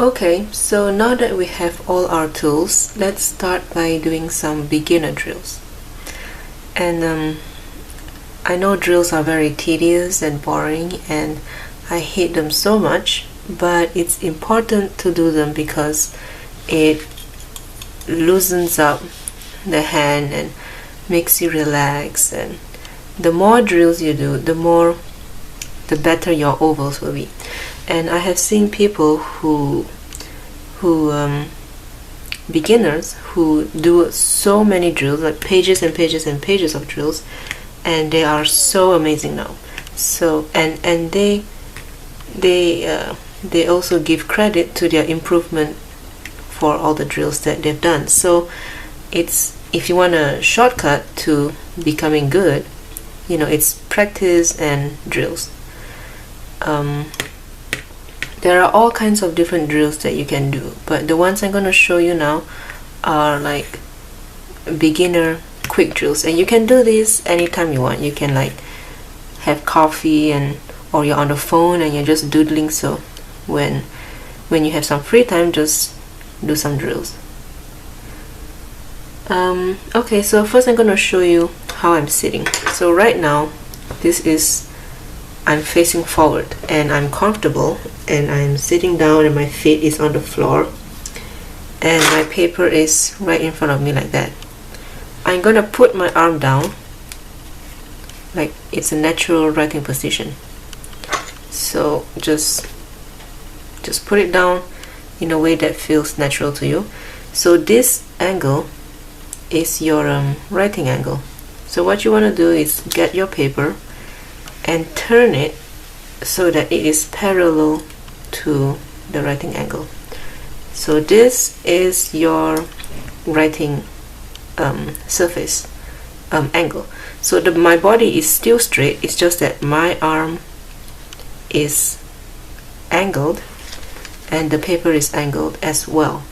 Okay, so now that we have all our tools, let's start by doing some beginner drills. And I know drills are very tedious and boring, and I hate them so much, but it's important to do them because it loosens up the hand and makes you relax, and the more drills you do, the better your ovals will be. And I have seen people beginners who do so many drills, like pages and pages and pages of drills, and they are so amazing now. So and they also give credit to their improvement for all the drills that they've done. So it's, if you want a shortcut to becoming good, it's practice and drills. There are all kinds of different drills that you can do, but the ones I'm going to show you now are like beginner quick drills, and you can do this anytime you want. You can like have coffee or you're on the phone and you're just doodling, so when you have some free time, just do some drills. Okay, so first I'm going to show you how I'm sitting. So right now I'm facing forward and I'm comfortable, and I'm sitting down and my feet is on the floor and my paper is right in front of me like that. I'm gonna put my arm down like it's a natural writing position. So just put it down in a way that feels natural to you. So this angle is your writing angle. So what you want to do is get your paper and turn it so that it is parallel to the writing angle. So this is your writing surface angle. So my body is still straight, it's just that my arm is angled and the paper is angled as well.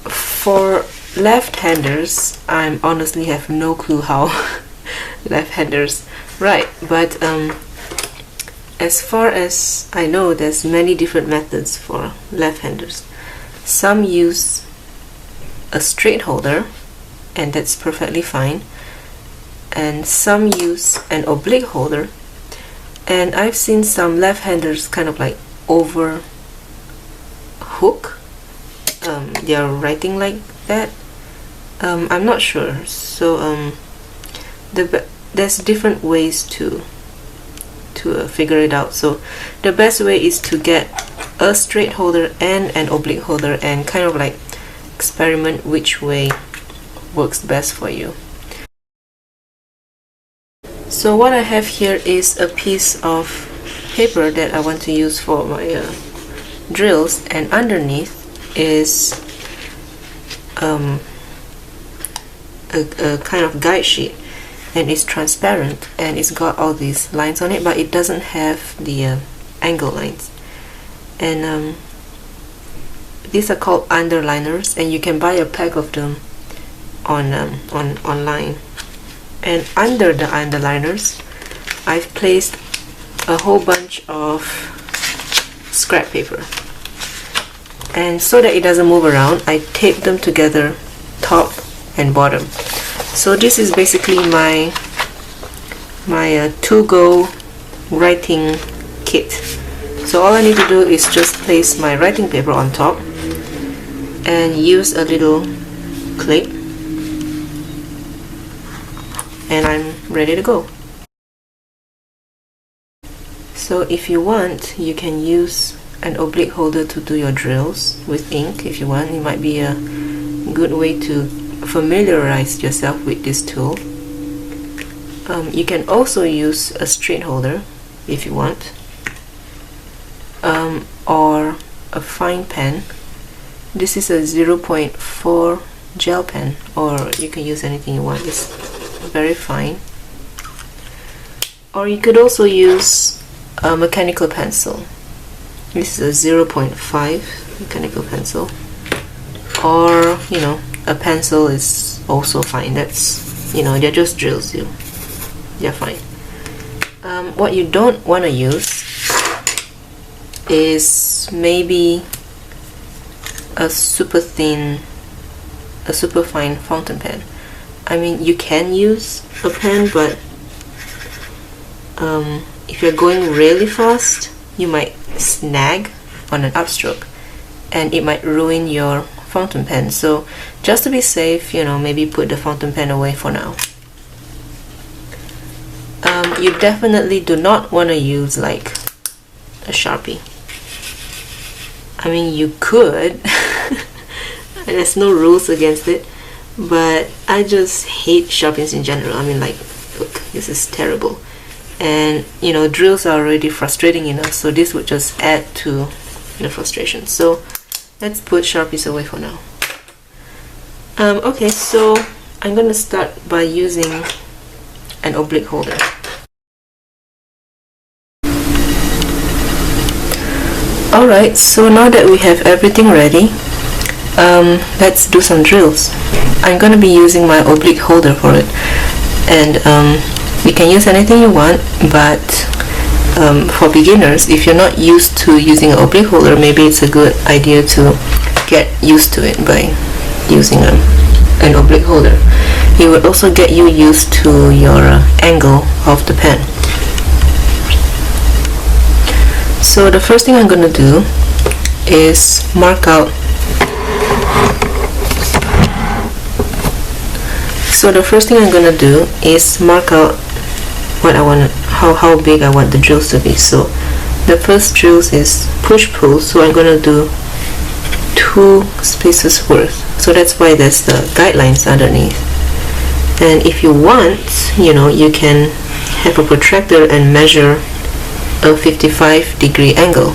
For left-handers, I honestly have no clue how left-handers write, but as far as I know, there's many different methods for left-handers. Some use a straight holder, and that's perfectly fine, and some use an oblique holder, and I've seen some left-handers kind of like over hook their writing like that. I'm not sure, so there's different ways to figure it out. So the best way is to get a straight holder and an oblique holder and kind of like experiment which way works best for you. So what I have here is a piece of paper that I want to use for my drills, and underneath is a kind of guide sheet, and it's transparent and it's got all these lines on it, but it doesn't have the angle lines. And these are called underliners, and you can buy a pack of them online. And under the underliners, I've placed a whole bunch of scrap paper, and so that it doesn't move around, I tape them together, top and bottom. So this is basically my to-go writing kit. So all I need to do is just place my writing paper on top and use a little clip, and I'm ready to go. So if you want, you can use an oblique holder to do your drills with ink. If you want, it might be a good way to familiarize yourself with this tool. You can also use a straight holder if you want, or a fine pen. This is a 0.4 gel pen, or you can use anything you want. It's very fine. Or you could also use a mechanical pencil. This is a 0.5 mechanical pencil, or a pencil is also fine. That's, they're just drills, they're fine. What you don't want to use is maybe a super fine fountain pen. I mean, you can use a pen, but if you're going really fast, you might snag on an upstroke and it might ruin your fountain pen. So just to be safe, you know, maybe put the fountain pen away for now. You definitely do not want to use like a Sharpie. I mean, you could. There's no rules against it, but I just hate Sharpies in general. I mean, like, look, this is terrible. And you know, drills are already frustrating enough, so this would just add to the frustration. So let's put Sharpies away for now. Okay, so I'm gonna start by using an oblique holder. Alright, so now that we have everything ready, let's do some drills. I'm gonna be using my oblique holder for it, and you can use anything you want, but for beginners, if you're not used to using an oblique holder, maybe it's a good idea to get used to it by using an oblique holder. It would also get you used to your angle of the pen. So the first thing I'm going to do is mark out. So the first thing I'm going to do is mark out what I want, how big I want the drills to be. So the first drills is push-pull, so I'm going to do 2 spaces worth. So that's why there's the guidelines underneath. And if you want, you know, you can have a protractor and measure a 55-degree angle,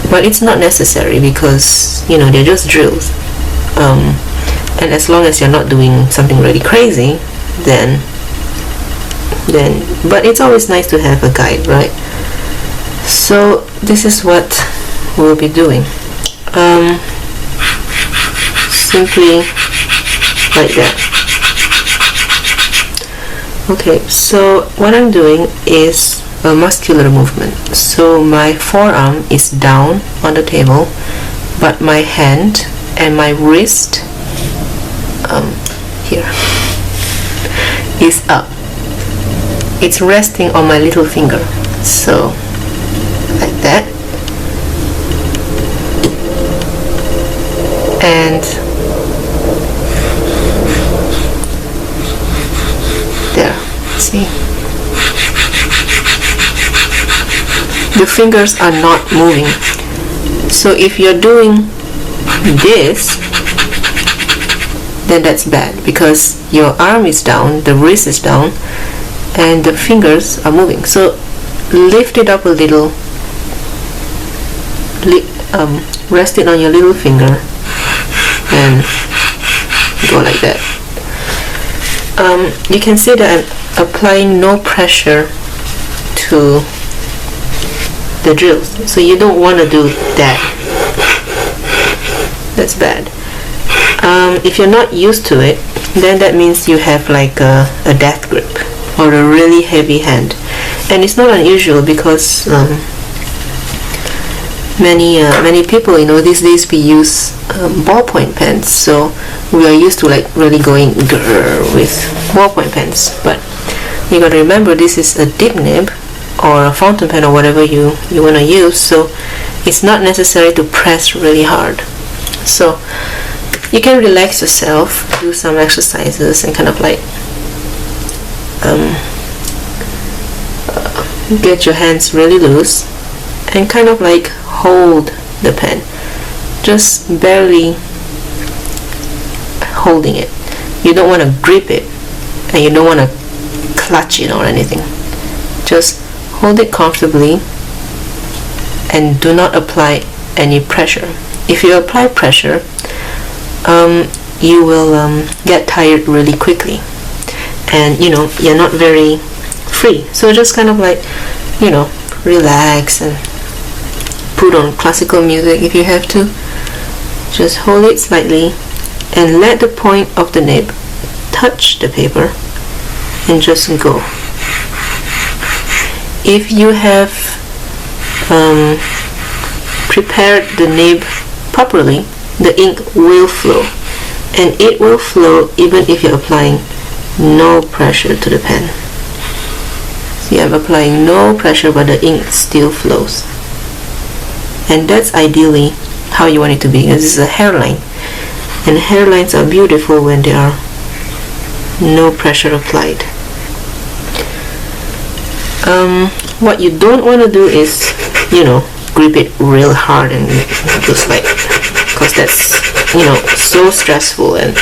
but it's not necessary because, you know, they're just drills. And as long as you're not doing something really crazy, then but it's always nice to have a guide, right? So this is what we'll be doing. Simply like that. Okay, so what I'm doing is a muscular movement. So my forearm is down on the table, but my hand and my wrist here is up. It's resting on my little finger, so like that. And there, see? The fingers are not moving. So if you're doing this, then that's bad because your arm is down, the wrist is down, and the fingers are moving. So lift it up a little, rest it on your little finger and go like that. You can see that I'm applying no pressure to the drills, so you don't want to do that. That's bad. If you're not used to it, then that means you have like a death grip or a really heavy hand, and it's not unusual because many people, you know, these days we use ballpoint pens, so we are used to like really going with ballpoint pens. But you got to remember, this is a dip nib or a fountain pen or whatever you want to use, so it's not necessary to press really hard. So you can relax yourself, do some exercises, and kind of like get your hands really loose and kind of like hold the pen, just barely holding it. You don't want to grip it and you don't want to clutch it or anything. Just hold it comfortably and do not apply any pressure. If you apply pressure, you will get tired really quickly, and you know, you're not very free. So just kind of like, you know, relax and put on classical music if you have to. Just hold it slightly and let the point of the nib touch the paper and just go. If you have prepare the nib properly, the ink will flow, and it will flow even if you're applying no pressure to the pen. See, I'm applying no pressure, but the ink still flows, and that's ideally how you want it to be. This is a hairline, and hairlines are beautiful when there are no pressure applied. What you don't want to do is, grip it real hard and just like, because that's, so stressful, and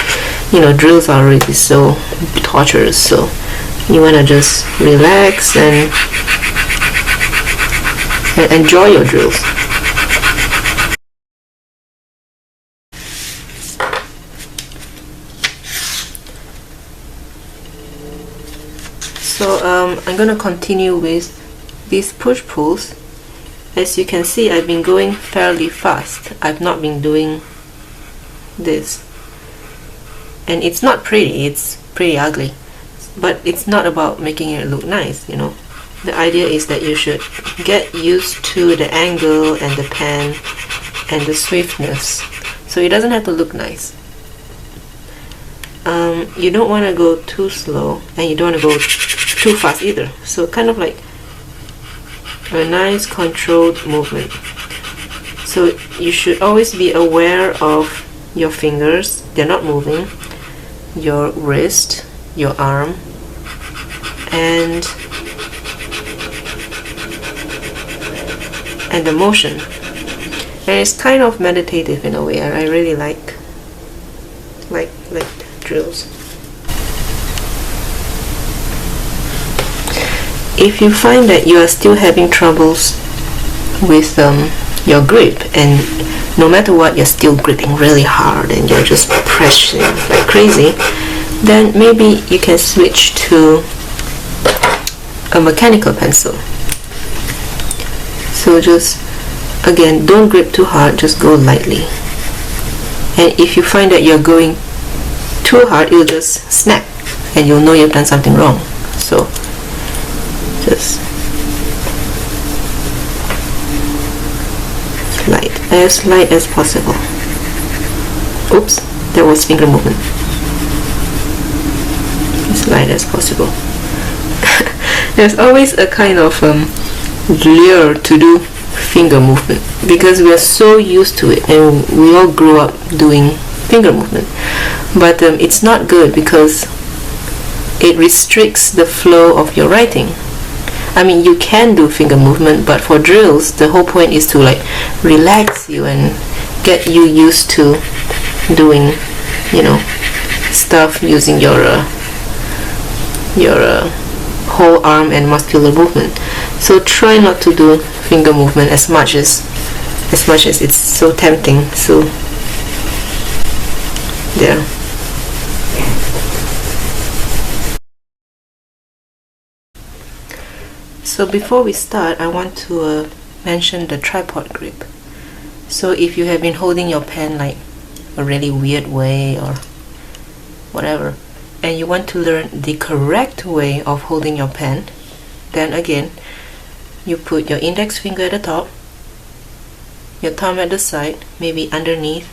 drills are already so torturous. So you want to just relax and enjoy your drills. So I'm going to continue with these push-pulls. As you can see, I've been going fairly fast. I've not been doing this. And it's not pretty, it's pretty ugly. But it's not about making it look nice, The idea is that you should get used to the angle and the pen and the swiftness. So it doesn't have to look nice. You don't want to go too slow, and you don't want to go too fast either. So kind of like a nice controlled movement. So you should always be aware of your fingers, they're not moving, your wrist, your arm, and the motion. And it's kind of meditative in a way. I really like drills. If you find that you are still having troubles with your grip, and no matter what you're still gripping really hard and you're just pressing like crazy, then maybe you can switch to a mechanical pencil. So just, again, don't grip too hard, just go lightly. And if you find that you're going too hard, it'll just snap and you'll know you've done something wrong. So just as light as possible. Oops, that was finger movement. As light as possible. There's always a kind of lure to do finger movement because we are so used to it, and we all grew up doing finger movement. But it's not good because it restricts the flow of your writing. I mean, you can do finger movement, but for drills, the whole point is to like relax you and get you used to doing, stuff using your whole arm and muscular movement. So try not to do finger movement as much as it's so tempting. So there. So before we start, I want to mention the tripod grip. So if you have been holding your pen like a really weird way or whatever, and you want to learn the correct way of holding your pen, then again, you put your index finger at the top, your thumb at the side, maybe underneath,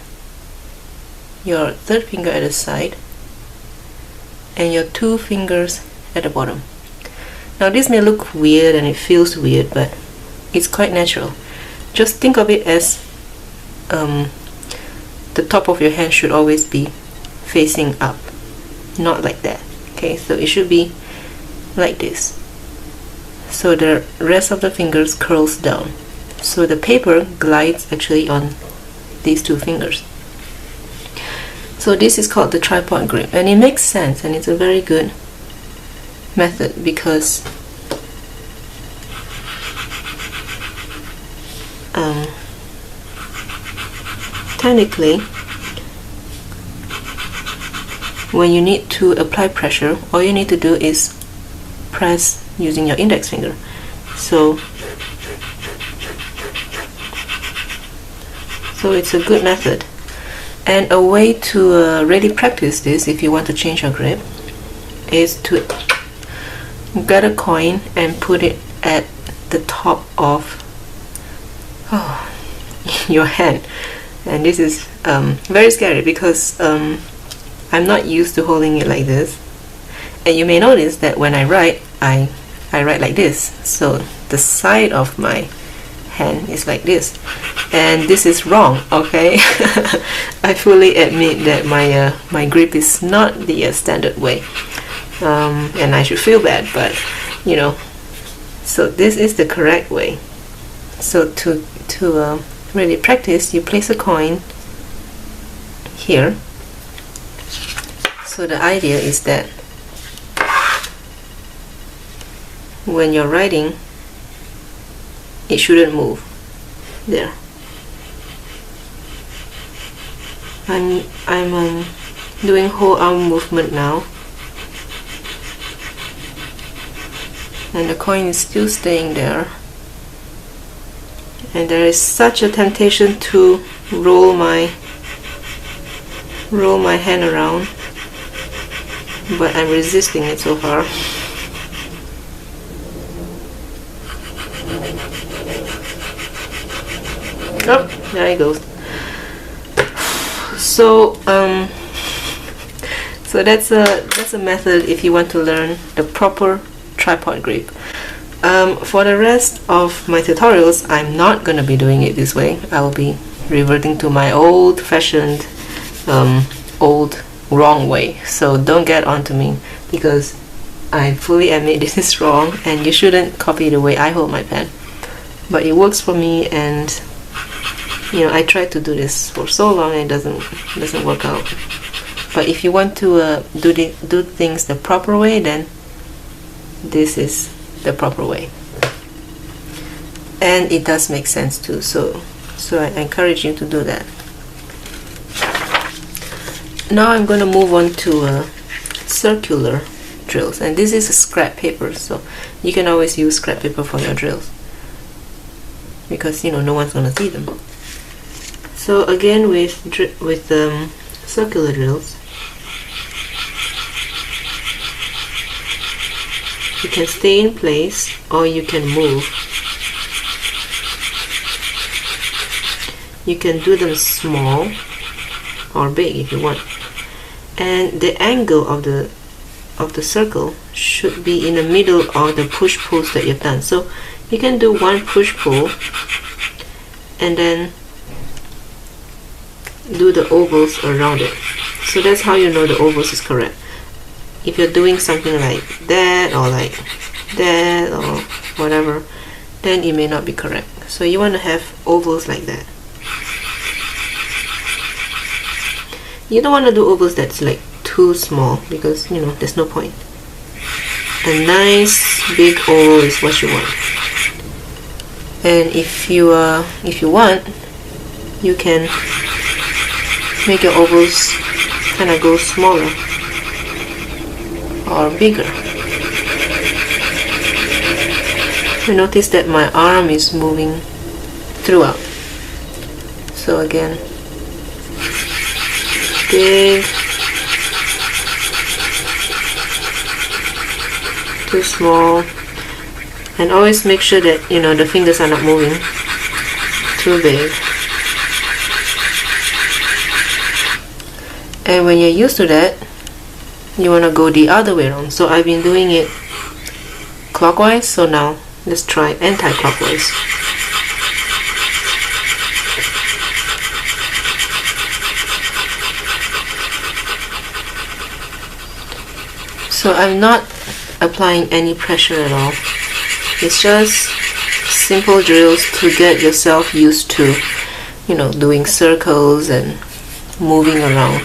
your third finger at the side, and your two fingers at the bottom. Now this may look weird and it feels weird, but it's quite natural. Just think of it as the top of your hand should always be facing up, not like that. Okay, so it should be like this. So the rest of the fingers curls down. So the paper glides actually on these two fingers. So this is called the tripod grip, and it makes sense, and it's a very good method because technically when you need to apply pressure, all you need to do is press using your index finger. So it's a good method. And a way to really practice this, if you want to change your grip, is to get a coin and put it at the top of your hand. And this is very scary because I'm not used to holding it like this. And you may notice that when I write, I write like this. So the side of my hand is like this, and this is wrong, okay? I fully admit that my grip is not the standard way, and I should feel bad, but you know, so this is the correct way. So to really practice, you place a coin here. So the idea is that when you're writing, it shouldn't move. There. I'm doing whole arm movement now, and the coin is still staying there. And there is such a temptation to roll my hand around, but I'm resisting it so far. Oh, there it goes. So so that's a method if you want to learn the proper tripod grip. For the rest of my tutorials, I'm not gonna be doing it this way. I will be reverting to my old-fashioned, old wrong way. So don't get onto me, because I fully admit this is wrong, and you shouldn't copy the way I hold my pen. But it works for me, and you know, I tried to do this for so long and it doesn't work out. But if you want to do things the proper way, then this is the proper way, and it does make sense too. So I encourage you to do that. Now I'm going to move on to circular drills, and this is a scrap paper, so you can always use scrap paper for your drills, because you know no one's going to see them. So again, with circular drills, you can stay in place or you can move. You can do them small or big if you want, and the angle of the circle should be in the middle of the push-pulls that you've done. So you can do one push-pull and then do the ovals around it. So that's how you know the ovals is correct. If you're doing something like that or like that or whatever, then it may not be correct. So you want to have ovals like that. You don't want to do ovals that's like too small, because you know there's no point. A nice big oval is what you want. And if you want, you can make your ovals kind of go smaller or bigger. You notice that my arm is moving throughout. So again, big, too small, and always make sure that you know the fingers are not moving too big. And when you're used to that, you want to go the other way around. So I've been doing it clockwise, so now let's try anti-clockwise. So I'm not applying any pressure at all. It's just simple drills to get yourself used to, you know, doing circles and moving around.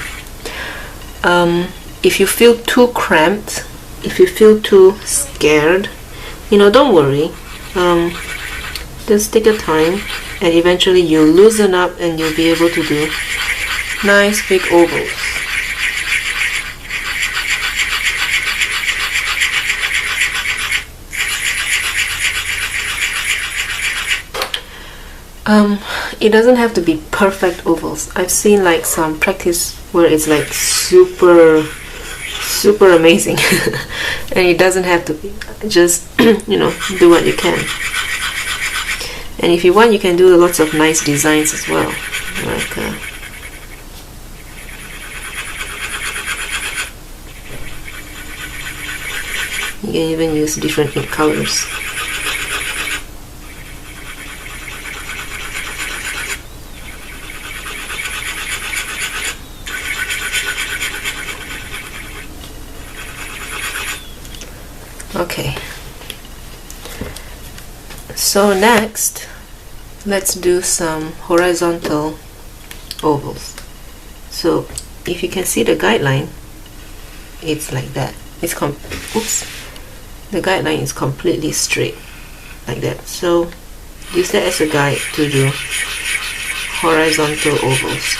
If you feel too cramped, if you feel too scared, you know, don't worry. Just take your time, and eventually you'll loosen up and you'll be able to do nice big ovals. It doesn't have to be perfect ovals. I've seen like some practice where it's like super amazing and it doesn't have to be. Just you know, do what you can. And if you want, you can do lots of nice designs as well, like you can even use different ink colors. Okay, so next let's do some horizontal ovals. So if you can see the guideline, it's like that. It's the guideline is completely straight like that. So use that as a guide to do horizontal ovals.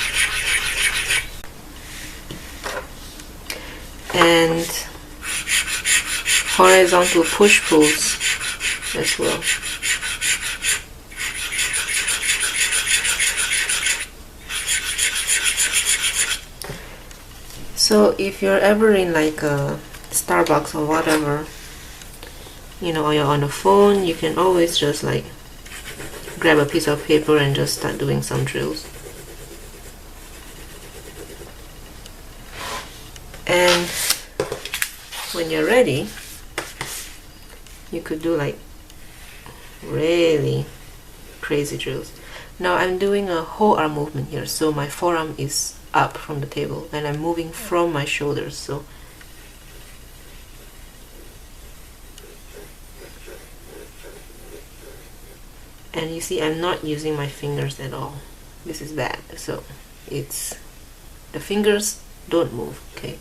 And horizontal push-pulls as well. So if you're ever in like a Starbucks or whatever, you know, or you're on the phone, you can always just like grab a piece of paper and just start doing some drills. And when you're ready, you could do like really crazy drills. Now I'm doing a whole arm movement here, so my forearm is up from the table and I'm moving from my shoulders. So and you see I'm not using my fingers at all. This is bad. So it's the fingers don't move, okay?